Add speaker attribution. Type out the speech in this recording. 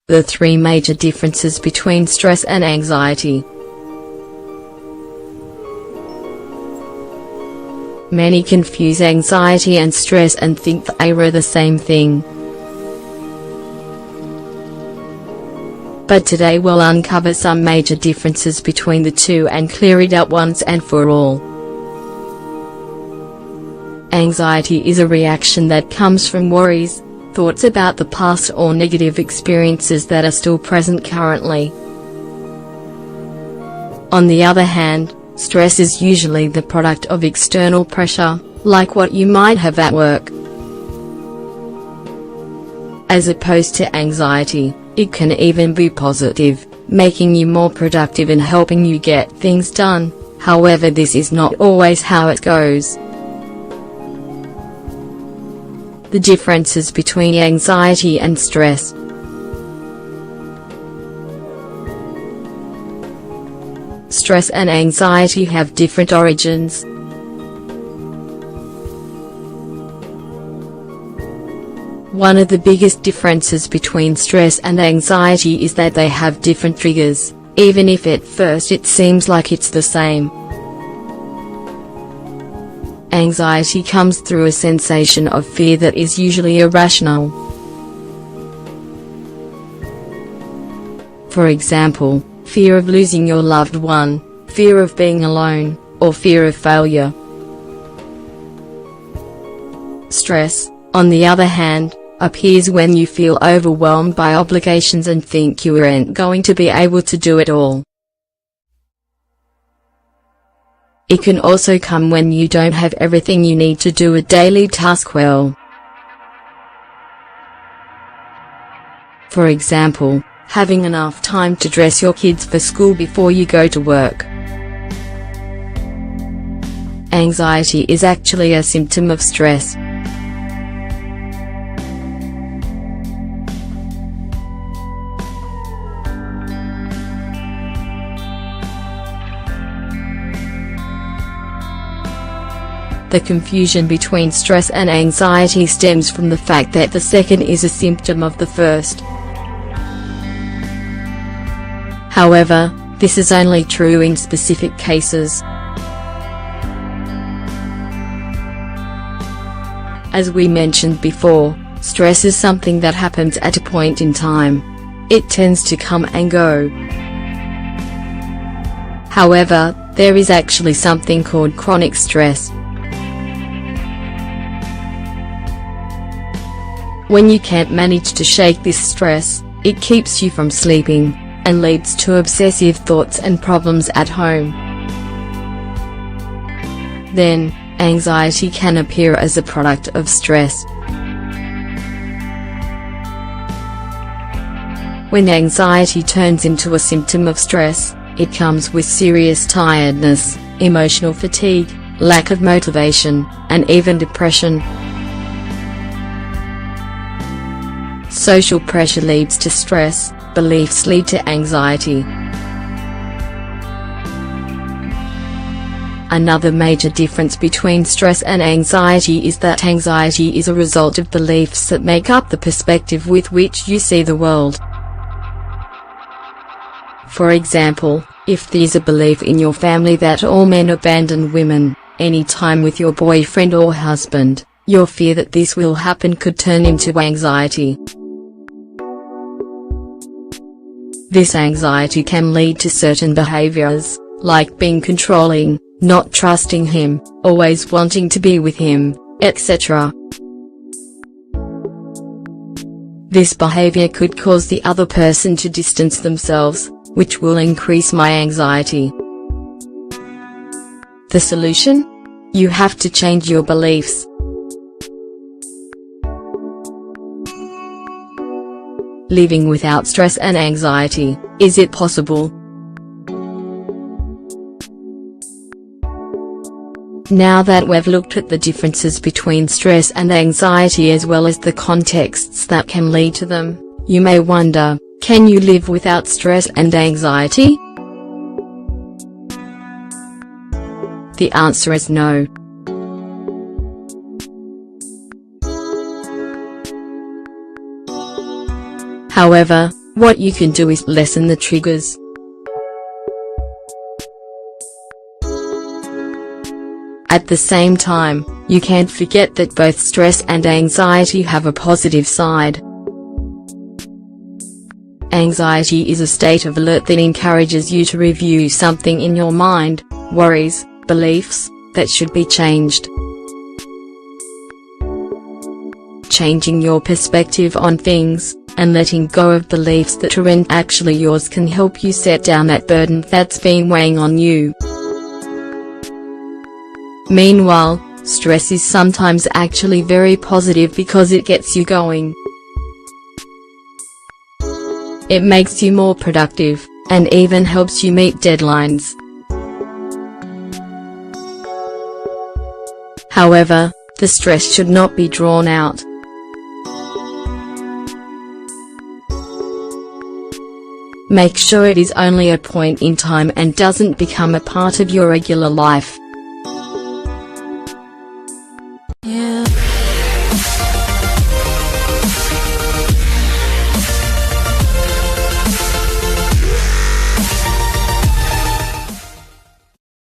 Speaker 1: The three major differences between stress and anxiety. Many confuse anxiety and stress and think they are the same thing. But today we'll uncover some major differences between the two and clear it up once and for all. Anxiety is a reaction that comes from worries, thoughts about the past or negative experiences that are still present currently. On the other hand, stress is usually the product of external pressure, like what you might have at work. As opposed to anxiety, it can even be positive, making you more productive and helping you get things done. However, this is not always how it goes. The differences between anxiety and stress. Stress and anxiety have different origins. One of the biggest differences between stress and anxiety is that they have different triggers, even if at first it seems like it's the same. Anxiety comes through a sensation of fear that is usually irrational. For example, fear of losing your loved one, fear of being alone, or fear of failure. Stress, on the other hand, appears when you feel overwhelmed by obligations and think you aren't going to be able to do it all. It can also come when you don't have everything you need to do a daily task well. For example, having enough time to dress your kids for school before you go to work. Anxiety is actually a symptom of stress. The confusion between stress and anxiety stems from the fact that the second is a symptom of the first. However, this is only true in specific cases. As we mentioned before, stress is something that happens at a point in time. It tends to come and go. However, there is actually something called chronic stress. When you can't manage to shake this stress, it keeps you from sleeping, and leads to obsessive thoughts and problems at home. Then, anxiety can appear as a product of stress. When anxiety turns into a symptom of stress, it comes with serious tiredness, emotional fatigue, lack of motivation, and even depression. Social pressure leads to stress, beliefs lead to anxiety. Another major difference between stress and anxiety is that anxiety is a result of beliefs that make up the perspective with which you see the world. For example, if there's a belief in your family that all men abandon women, any time with your boyfriend or husband, your fear that this will happen could turn into anxiety. This anxiety can lead to certain behaviors, like being controlling, not trusting him, always wanting to be with him, etc. This behavior could cause the other person to distance themselves, which will increase my anxiety. The solution? You have to change your beliefs. Living without stress and anxiety, is it possible? Now that we've looked at the differences between stress and anxiety as well as the contexts that can lead to them, you may wonder, can you live without stress and anxiety? The answer is no. However, What you can do is lessen the triggers. At the same time, you can't forget that both stress and anxiety have a positive side. Anxiety is a state of alert that encourages you to review something in your mind, worries, beliefs, that should be changed. Changing your perspective on things, and letting go of beliefs that aren't actually yours can help you set down that burden that's been weighing on you. Meanwhile, stress is sometimes actually very positive because it gets you going. It makes you more productive, and even helps you meet deadlines. However, the stress should not be drawn out. Make sure it is only a point in time and doesn't become a part of your regular life.